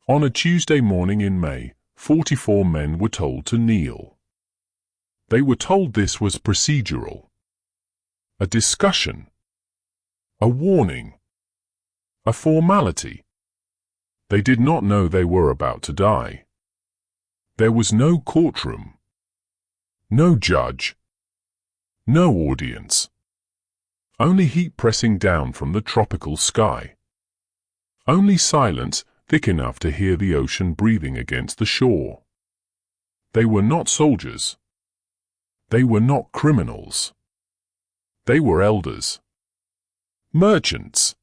On a Tuesday morning in May, 44 men were told to kneel. They were told this was procedural. A discussion. A warning. A formality. They did not know they were about to die. There was no courtroom. No judge. No audience. Only heat pressing down from the tropical sky. Only silence thick enough to hear the ocean breathing against the shore. They were not soldiers. They were not criminals. They were elders. Merchants.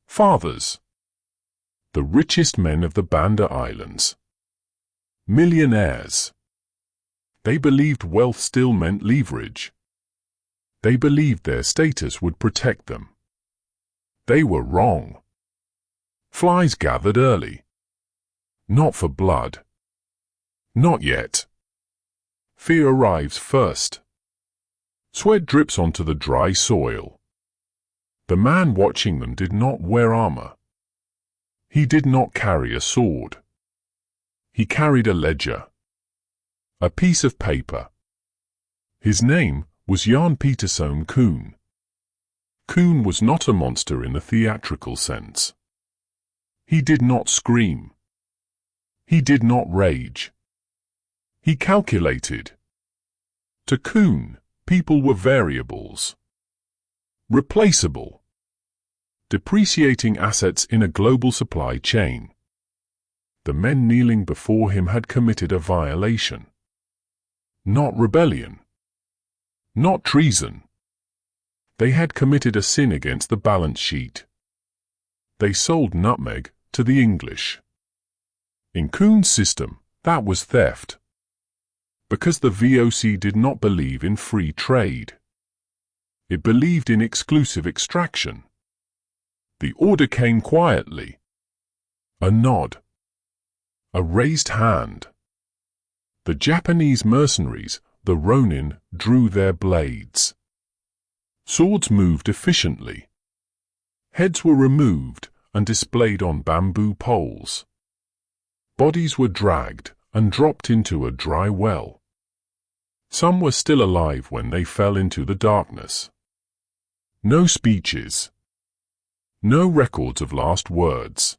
Fathers. The richest men of the Banda Islands. Millionaires. They believed wealth still meant leverage. They believed their status would protect them. They were wrong. Flies gathered early. Not for blood. Not yet. Fear arrives first. Sweat drips onto the dry soil. The man watching them did not wear armor. He did not carry a sword. He carried a ledger. A piece of paper. His name was Pieterszoon Coen. Coen was not a monster in the theatrical sense. He did not scream. He did not rage. He calculated. To Coen, people were variables. Replaceable. Depreciating assets in a global supply chain. The men kneeling before him had committed a violation. Not rebellion. Not treason. They had committed a sin against the balance sheet. They sold nutmeg to the English. In Coen's system, that was theft. Because the VOC did not believe in free trade. It believed in exclusive extraction. The order came quietly. A nod. A raised hand. The Japanese mercenaries, the Ronin, drew their blades. Swords moved efficiently. Heads were removed and displayed on bamboo poles. Bodies were dragged and dropped into a dry well. Some were still alive when they fell into the darkness. No speeches. No records of last words.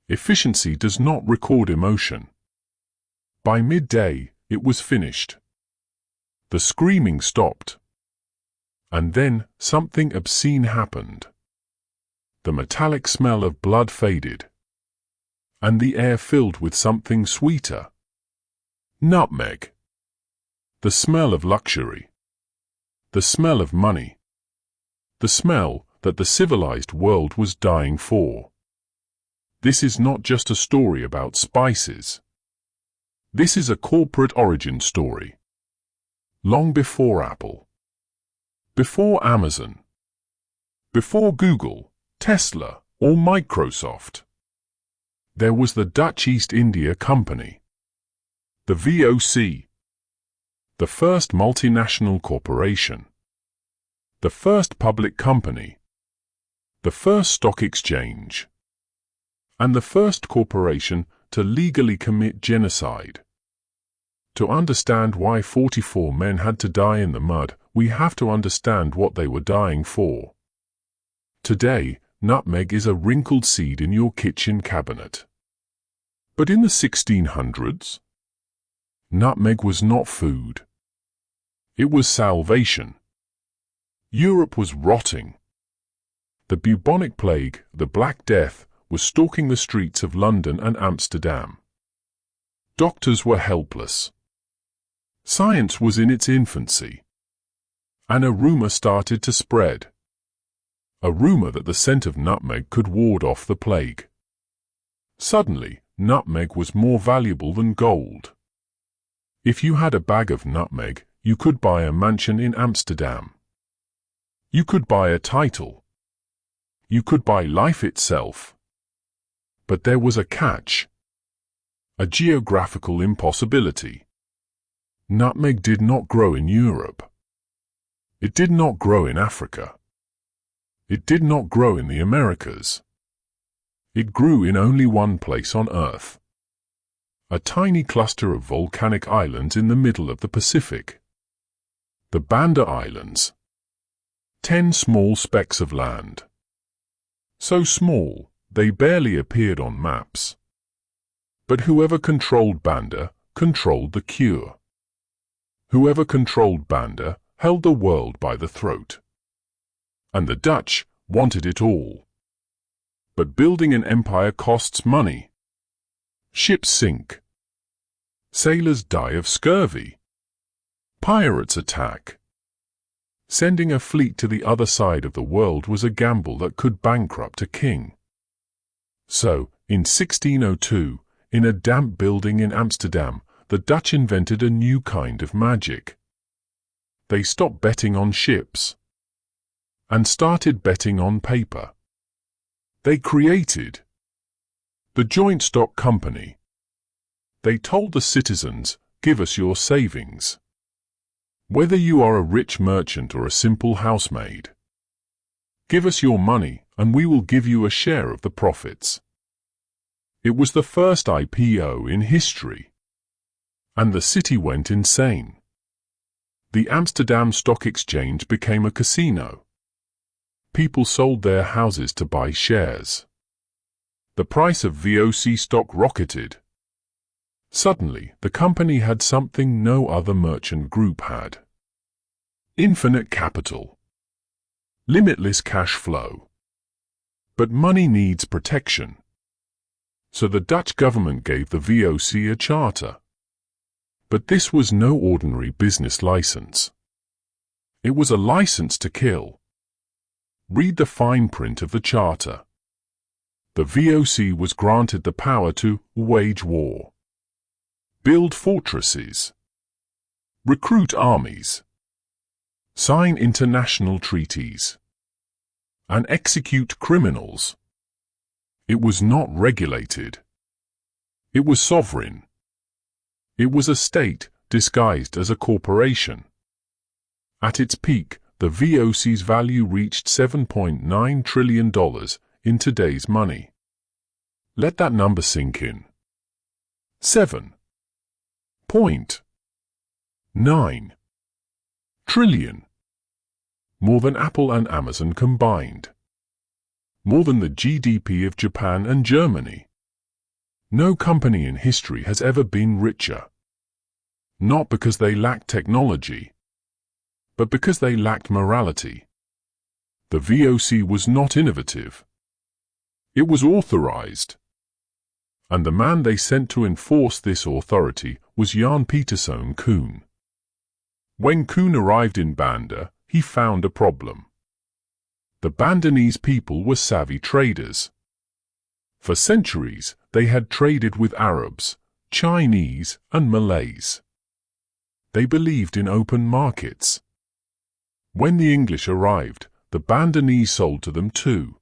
Efficiency does not record emotion. By midday, it was finished. The screaming stopped. And then something obscene happened. The metallic smell of blood faded. And the air filled with something sweeter. Nutmeg. The smell of luxury. The smell of money. The smell that the civilized world was dying for. This is not just a story about spices. This is a corporate origin story. Long before Apple. Before Amazon. Before Google, Tesla, or Microsoft. There was the Dutch East India Company. The VOC. The first multinational corporation. The first public company. The first stock exchange. And the first corporation to legally commit genocide. To understand why 44 men had to die in the mud, we have to understand what they were dying for. Today, nutmeg is a wrinkled seed in your kitchen cabinet. But in the 1600s, nutmeg was not food. It was salvation. Europe was rotting. The bubonic plague, the Black Death, was stalking the streets of London and Amsterdam. Doctors were helpless. Science was in its infancy. And a rumor started to spread. A rumor that the scent of nutmeg could ward off the plague. Suddenly, nutmeg was more valuable than gold. If you had a bag of nutmeg, you could buy a mansion in Amsterdam. You could buy a title. You could buy life itself. But there was a catch. A geographical impossibility. Nutmeg did not grow in Europe. It did not grow in Africa. It did not grow in the Americas. It grew in only one place on Earth. A tiny cluster of volcanic islands in the middle of the Pacific. The Banda Islands. 10 small specks of land. So small, they barely appeared on maps. But whoever controlled Banda controlled the cure. Whoever controlled Banda held the world by the throat. And the Dutch wanted it all. But building an empire costs money. Ships sink. Sailors die of scurvy. Pirates attack. Sending a fleet to the other side of the world was a gamble that could bankrupt a king. So, in 1602, in a damp building in Amsterdam, the Dutch invented a new kind of magic. They stopped betting on ships and started betting on paper. They created the Joint Stock Company. They told the citizens, "Give us your savings. Whether you are a rich merchant or a simple housemaid, give us your money and we will give you a share of the profits." It was the first IPO in history. And the city went insane. The Amsterdam Stock Exchange became a casino. People sold their houses to buy shares. The price of VOC stock rocketed. Suddenly, the company had something no other merchant group had. Infinite capital. Limitless cash flow. But money needs protection. So the Dutch government gave the VOC a charter. But this was no ordinary business license. It was a license to kill. Read the fine print of the charter. The VOC was granted the power to wage war, build fortresses, recruit armies, sign international treaties, and execute criminals. It was not regulated. It was sovereign. It was a state disguised as a corporation. At its peak, the VOC's value reached $7.9 trillion in today's money. Let that number sink in. 7.9 trillion. More than Apple and Amazon combined. More than the GDP of Japan and Germany. No company in history has ever been richer. Not because they lacked technology, but because they lacked morality. The VOC was not innovative. It was authorized. And the man they sent to enforce this authority was Pieterszoon Coen. When Coen arrived in Banda, he found a problem. The Bandanese people were savvy traders. For centuries, they had traded with Arabs, Chinese, and Malays. They believed in open markets. When the English arrived, the Bandanese sold to them too.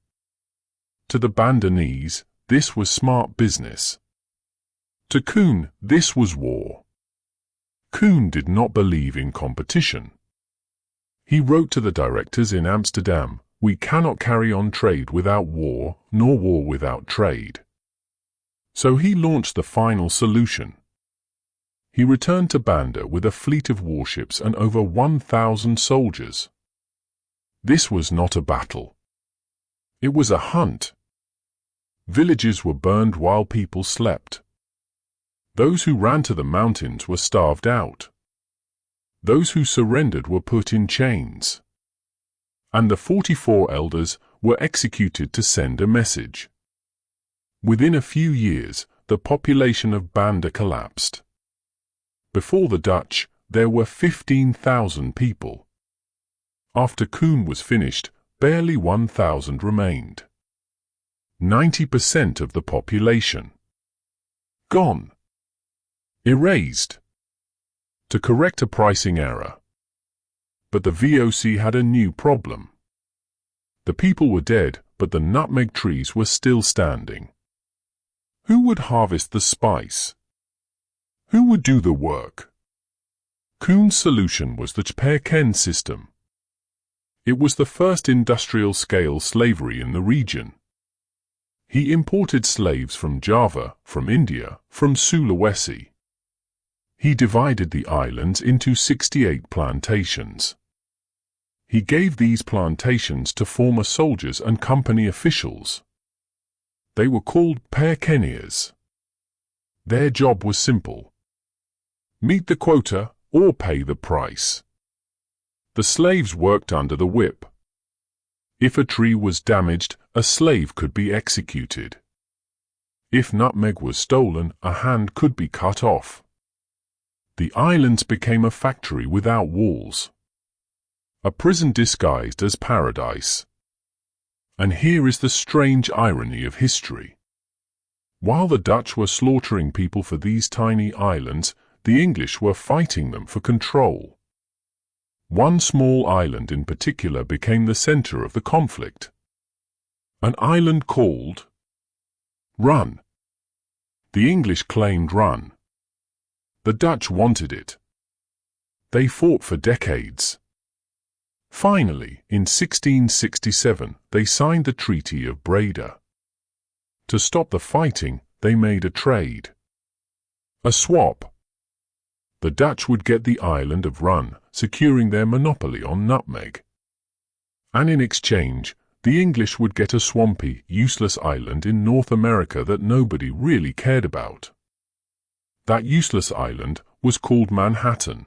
To the Bandanese, this was smart business. To Coen, this was war. Coen did not believe in competition. He wrote to the directors in Amsterdam, "We cannot carry on trade without war, nor war without trade." So he launched the final solution. He returned to Banda with a fleet of warships and over 1,000 soldiers. This was not a battle. It was a hunt. Villages were burned while people slept. Those who ran to the mountains were starved out. Those who surrendered were put in chains. And the 44 elders were executed to send a message. Within a few years, the population of Banda collapsed. Before the Dutch, there were 15,000 people. After Coen was finished, barely 1,000 remained. 90% of the population. Gone. Erased. To correct a pricing error. But the VOC had a new problem. The people were dead, but the nutmeg trees were still standing. Who would harvest the spice? Who would do the work? Coen's solution was the Ken system. It was the first industrial-scale slavery in the region. He imported slaves from Java, from India, from Sulawesi. He divided the islands into 68 plantations. He gave these plantations to former soldiers and company officials. They were called pequeñas. Their job was simple: meet the quota or pay the price. The slaves worked under the whip. If a tree was damaged, a slave could be executed. If nutmeg was stolen, a hand could be cut off. The islands became a factory without walls, a prison disguised as paradise. And here is the strange irony of history. While the Dutch were slaughtering people for these tiny islands, the English were fighting them for control. One small island in particular became the center of the conflict. An island called Run. The English claimed Run. The Dutch wanted it. They fought for decades. Finally, in 1667, they signed the Treaty of Breda. To stop the fighting, they made a trade. A swap. The Dutch would get the island of Run, securing their monopoly on nutmeg. And in exchange, the English would get a swampy, useless island in North America that nobody really cared about. That useless island was called Manhattan.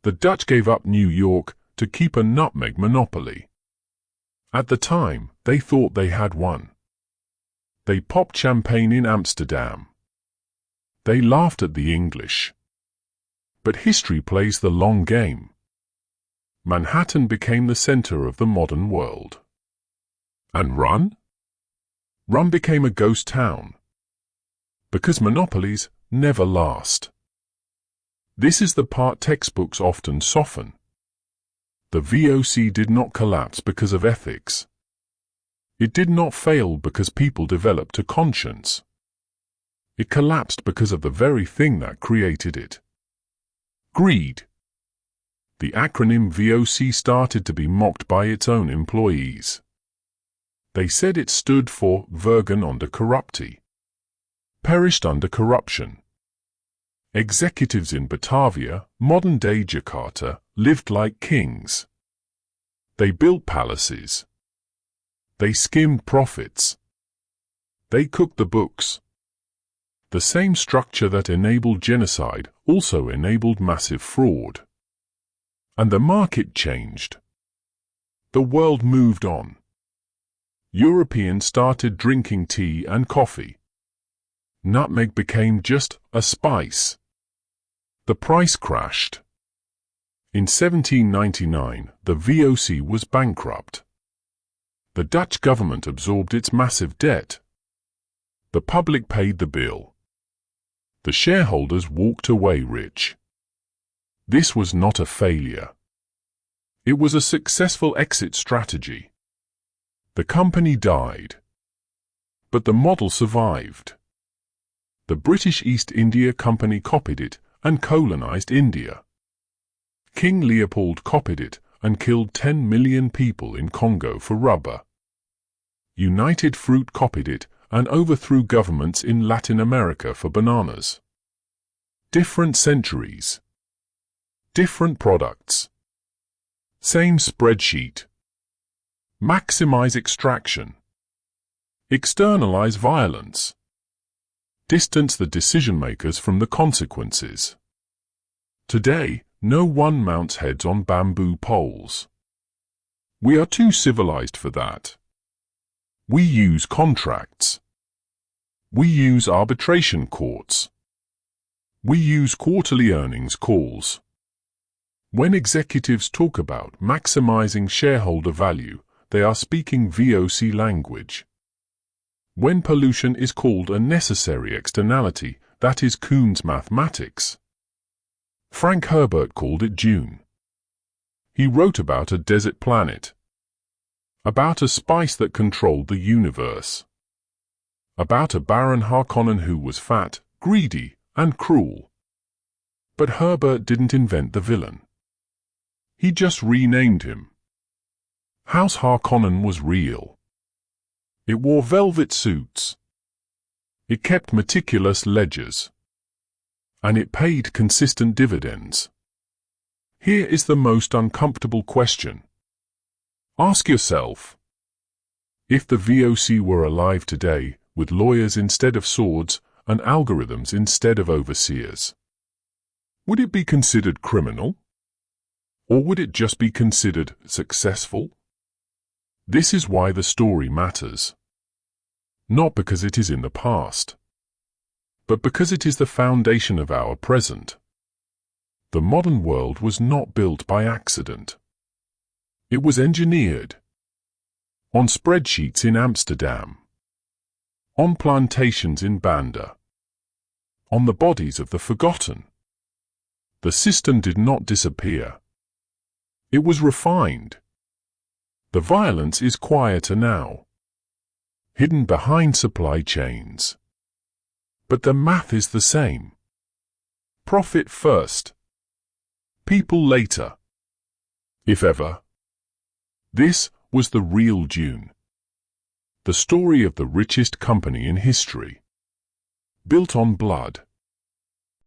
The Dutch gave up New York to keep a nutmeg monopoly. At the time, they thought they had won. They popped champagne in Amsterdam. They laughed at the English. But history plays the long game. Manhattan became the center of the modern world. And Run? Run became a ghost town. Because monopolies never last. This is the part textbooks often soften. The VOC did not collapse because of ethics. It did not fail because people developed a conscience. It collapsed because of the very thing that created it: greed. The acronym VOC started to be mocked by its own employees. They said it stood for Vergen onder corruptie, perished under corruption. Executives in Batavia, modern-day Jakarta, lived like kings. They built palaces. They skimmed profits. They cooked the books. The same structure that enabled genocide also enabled massive fraud. And the market changed. The world moved on. Europeans started drinking tea and coffee. Nutmeg became just a spice. The price crashed. In 1799, the VOC was bankrupt. The Dutch government absorbed its massive debt. The public paid the bill. The shareholders walked away rich. This was not a failure. It was a successful exit strategy. The company died. But the model survived. The British East India Company copied it and colonized India. King Leopold copied it and killed 10 million people in Congo for rubber. United Fruit copied it and overthrew governments in Latin America for bananas. Different centuries. Different products. Same spreadsheet. Maximize extraction. Externalize violence. Distance the decision-makers from the consequences. Today, no one mounts heads on bamboo poles. We are too civilized for that. We use contracts. We use arbitration courts. We use quarterly earnings calls. When executives talk about maximizing shareholder value, they are speaking VOC language. When pollution is called a necessary externality, that is Coen's mathematics. Frank Herbert called it Dune. He wrote about a desert planet, about a spice that controlled the universe, about a Baron Harkonnen who was fat, greedy, and cruel. But Herbert didn't invent the villain. He just renamed him. House Harkonnen was real. It wore velvet suits. It kept meticulous ledgers. And it paid consistent dividends. Here is the most uncomfortable question. Ask yourself, if the VOC were alive today, with lawyers instead of swords and algorithms instead of overseers, would it be considered criminal? Or would it just be considered successful? This is why the story matters. Not because it is in the past, but because it is the foundation of our present. The modern world was not built by accident. It was engineered. On spreadsheets in Amsterdam. On plantations in Banda. On the bodies of the forgotten. The system did not disappear. It was refined. The violence is quieter now, hidden behind supply chains. But the math is the same. Profit first. People later. If ever. This was the real Dune. The story of the richest company in history. Built on blood.